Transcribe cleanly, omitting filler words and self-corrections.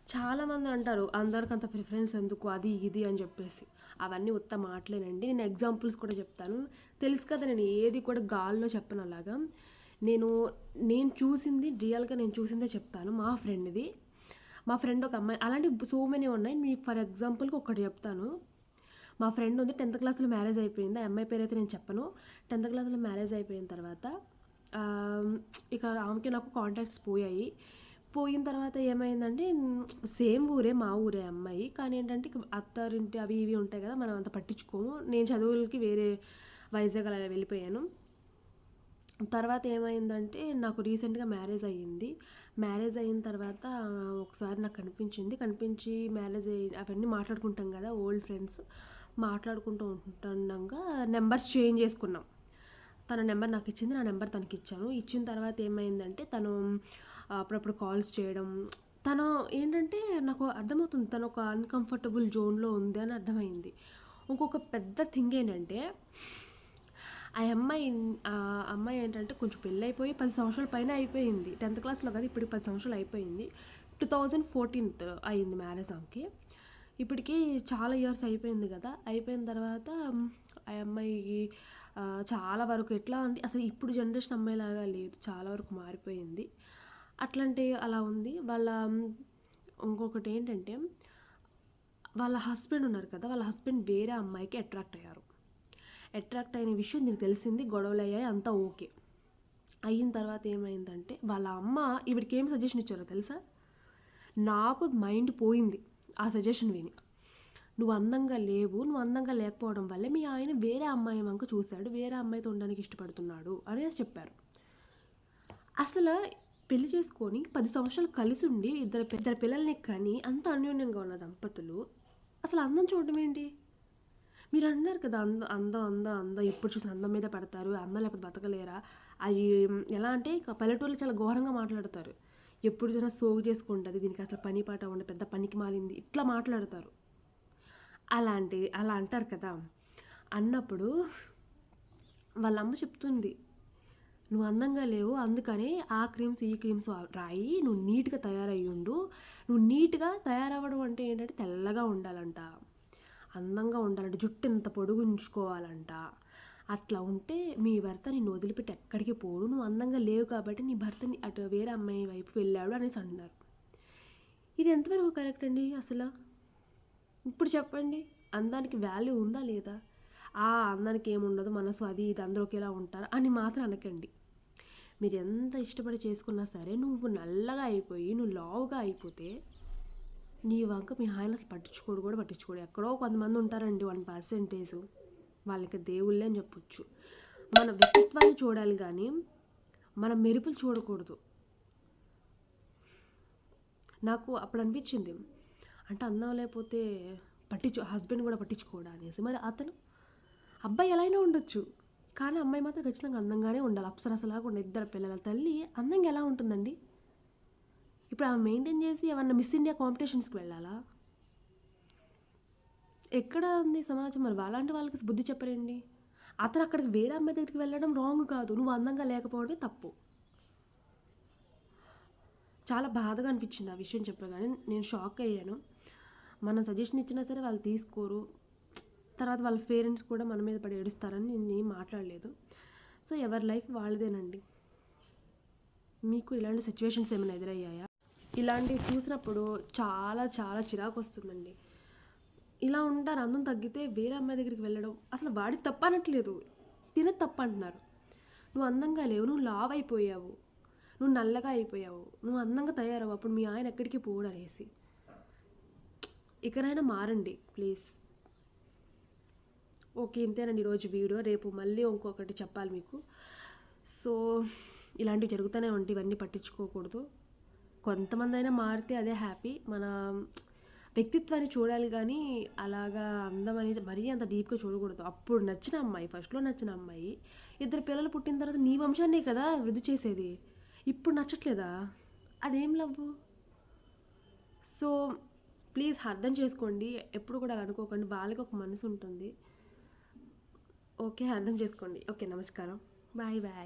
చాలామంది అంటారు అందరికంత ప్రిఫరెన్స్ ఎందుకు అది ఇది అని చెప్పేసి. అవన్నీ ఉత్త మాటలేనండి. నేను ఎగ్జాంపుల్స్ కూడా చెప్తాను. తెలుసు కదా నేను ఏది కూడా గాల్లో చెప్పను అలాగా. నేను నేను చూసింది రియల్‌గా నేను చూసిందే చెప్తాను. మా ఫ్రెండ్ ఒక అమ్మాయి అలాంటివి సో మెనీ ఉన్నాయి. మీకు ఫర్ ఎగ్జాంపుల్‌కి ఒకటి చెప్తాను. మా ఫ్రెండ్ ఉంది 10థ్ క్లాస్‌లో మ్యారేజ్ అయిపోయింది. ఆ అమ్మాయి పేరైతే నేను చెప్పను. 10థ్ క్లాస్‌లో మ్యారేజ్ అయిపోయిన తర్వాత ఆహ్, ఇక ఆమెకి నాకు కాంటాక్ట్స్ పోయాయి. పోయిన తర్వాత ఏమైందంటే సేమ్ ఊరే మా ఊరే అమ్మాయి. కానీ ఏంటంటే అత్తారింటి అవి ఇవి ఉంటాయి కదా! మనం అంత పట్టించుకోము. నేను చదువులకి వేరే వైజాగ్ అలా వెళ్ళిపోయాను. తర్వాత ఏమైందంటే నాకు రీసెంట్‌గా మ్యారేజ్ అయ్యింది. మ్యారేజ్ అయిన తర్వాత ఒకసారి నాకు కనిపించి అవన్నీ మాట్లాడుకుంటాం కదా! ఓల్డ్ ఫ్రెండ్స్ మాట్లాడుకుంటూ ఉంటుండగా నెంబర్స్ చేంజ్ చేసుకున్నాం. తన నెంబర్ నాకు ఇచ్చింది. నా నెంబర్ తనకిచ్చాను. ఇచ్చిన తర్వాత ఏమైందంటే తను అప్పుడప్పుడు కాల్స్ చేయడం. తను ఏంటంటే నాకు అర్థమవుతుంది తను ఒక అన్‌కంఫర్టబుల్ జోన్‌లో ఉంది అని అర్థమైంది. ఇంకొక పెద్ద థింగ్ ఏంటంటే అమ్మాయి ఏంటంటే కొంచెం పెళ్ళైపోయి 10 సంవత్సరాల పైన అయిపోయింది. 10థ్ క్లాస్‌లో కాదు ఇప్పటికి 10 సంవత్సరాలు అయిపోయింది. 2014 అయింది మ్యారేజ్ ఆమెకి. ఇప్పటికి చాలా ఇయర్స్ అయిపోయింది కదా! అయిపోయిన తర్వాత ఆ అమ్మాయికి చాలా వరకు ఎట్లా అంటే అసలు ఇప్పుడు జనరేషన్ అమ్మాయిలాగా లేదు. చాలా వరకు మారిపోయింది. అలా ఉంది. ఇంకొకటేంటంటే వాళ్ళ హస్బెండ్ ఉన్నారు కదా! వాళ్ళ హస్బెండ్ వేరే అమ్మాయికి అట్రాక్ట్ అయిన విషయం దీనికి తెలిసింది. గొడవలయ్యాయి. అంతా ఓకే. అయిన తర్వాత ఏమైందంటే వాళ్ళ అమ్మ ఈవిడికి ఏం సజెషన్ ఇచ్చారో తెలుసా? నాకు మైండ్ పోయింది ఆ సజెషన్ విని. నువ్వు అందంగా లేవు. నువ్వు అందంగా లేకపోవడం వల్లే మీ ఆయన వేరే అమ్మాయి వంక చూశాడు. వేరే అమ్మాయితో ఉండడానికి ఇష్టపడుతున్నాడు అనేసి చెప్పారు. అసలు పెళ్లి చేసుకొని 10 సంవత్సరాలు కలిసుండి ఇద్దరు పిల్లల్ని కని అంత అన్యోన్యంగా ఉన్న దంపతులు అసలు అందం చూడడం ఏంటి? మీరు అన్నారు కదా అందం ఎప్పుడు చూసి అందం మీద పడతారు. అందం లేకపోతే బతకలేరా? అయి ఎలా అంటే పల్లెటూరులో చాలా ఘోరంగా మాట్లాడతారు. ఎప్పుడు చూసినా సోగు చేసుకుంటది. దీనికి అసలు పని పాట ఉండదు. పెద్ద పనికి మాలింది. ఇట్లా మాట్లాడతారు. అలా అంటారు కదా! అన్నప్పుడు వాళ్ళమ్మ చెప్తుంది. నువ్వు అందంగా లేవు. అందుకనే ఆ క్రీమ్స్, ఈ క్రీమ్స్ రాయి. నువ్వు నీట్‌గా తయారయ్యుండు. నువ్వు నీట్‌గా తయారవ్వడం అంటే ఏంటంటే తెల్లగా ఉండాలంట. అందంగా ఉండాలంట. జుట్టు ఇంత పొడుగు ఉంచుకోవాలంట. అట్లా ఉంటే మీ భర్త నిన్ను వదిలిపెట్టి ఎక్కడికి పోడు. నువ్వు అందంగా లేవు కాబట్టి నీ భర్త అటు వేరే అమ్మాయి వైపు వెళ్ళాడు అనేసి అంటున్నారు. ఇది ఎంతవరకు కరెక్ట్ అండి అసలు? ఇప్పుడు చెప్పండి. అందానికి వాల్యూ ఉందా లేదా? అందానికి ఏముండదు మనసు అది ఇది అందరూ ఒకేలా ఉంటారు అని మాత్రం అనకండి. మీరు ఎంత ఇష్టపడి చేసుకున్నా సరే నువ్వు నల్లగా అయిపోయి నువ్వు లావుగా అయిపోతే నీ వంక మీ ఆయన అసలు పట్టించుకోడు. ఎక్కడో కొంతమంది ఉంటారండి 1%. వాళ్ళకి దేవుళ్ళే అని చెప్పొచ్చు. మన వ్యక్తిత్వాన్ని చూడాలి కానీ మన మెరుపులు చూడకూడదు. నాకు అప్పుడు అనిపించింది అంటే అందం లేకపోతే హస్బెండ్ కూడా పట్టించుకోడా అనేసి. మరి అబ్బాయి ఎలా అయినా ఉండొచ్చు. కానీ అమ్మాయి మాత్రం ఖచ్చితంగా అందంగానే ఉండాలి. అప్సరసలాగా ఉండాలి. 2 పిల్లల తల్లి అందంగా ఎలా ఉంటుందండి? ఇప్పుడు ఆమె మెయింటైన్ చేసి ఏమన్నా మిస్ ఇండియా కాంపిటీషన్స్‌కి వెళ్ళాలా? ఎక్కడ ఉంది సమాజం? మరి అలాంటి వాళ్ళకి బుద్ధి చెప్పరేంటి? అతను అక్కడికి వేరే అమ్మాయి దగ్గరికి వెళ్ళడం రాంగ్ కాదు. నువ్వు అందంగా లేకపోవడమే తప్పు. చాలా బాధగా అనిపించింది ఆ విషయం చెప్పగానే. నేను షాక్ అయ్యాను. మనం సజెషన్ ఇచ్చినా సరే వాళ్ళు తీసుకోరు. తర్వాత వాళ్ళ పేరెంట్స్ కూడా మన మీద పడి ఏడుస్తారని నేనేం మాట్లాడలేదు. సో ఎవరి లైఫ్ వాళ్ళదేనండి. మీకు ఇలాంటి సిచ్యువేషన్స్ ఏమైనా ఎదురయ్యాయా? ఇలాంటివి చూసినప్పుడు చాలా చాలా చిరాకు వస్తుందండి. ఇలా ఉంటారు. అందం తగ్గితే వేరే అమ్మాయి దగ్గరికి వెళ్ళడం అసలు వాడికి తప్పు అనట్లేదు. తినది తప్పు అంటున్నారు. నువ్వు అందంగా లేవు. నువ్వు లావు అయిపోయావు. నువ్వు నల్లగా అయిపోయావు. నువ్వు అందంగా తయారవు. అప్పుడు మీ ఆయన ఎక్కడికి పోడు అనేసి. ఇకనైనా మారండి ప్లీజ్. ఓకే ఇంతేనండి ఈరోజు వీడియో. రేపు మళ్ళీ ఇంకొకటి చెప్పాలి మీకు. సో ఇలాంటివి జరుగుతూనే ఉంటాయి. ఇవన్నీ పట్టించుకోకూడదు. కొంతమంది అయినా మారితే అదే హ్యాపీ. మన వ్యక్తిత్వాన్ని చూడాలి కానీ అలాగా అందం అనేది మరీ అంత డీప్గా చూడకూడదు. అప్పుడు నచ్చిన అమ్మాయి, ఫస్ట్లో నచ్చిన అమ్మాయి 2 పిల్లలు పుట్టిన తర్వాత నీ వంశాన్నే కదా వృద్ధి చేసేది. ఇప్పుడు నచ్చట్లేదా? అదేం లవ్వు? సో ప్లీజ్ అర్థం చేసుకోండి. ఎప్పుడు కూడా అలా అనుకోకండి. వాళ్ళకి ఒక మనసు ఉంటుంది. ఓకే అర్థం చేసుకోండి. ఓకే నమస్కారం. Bye bye.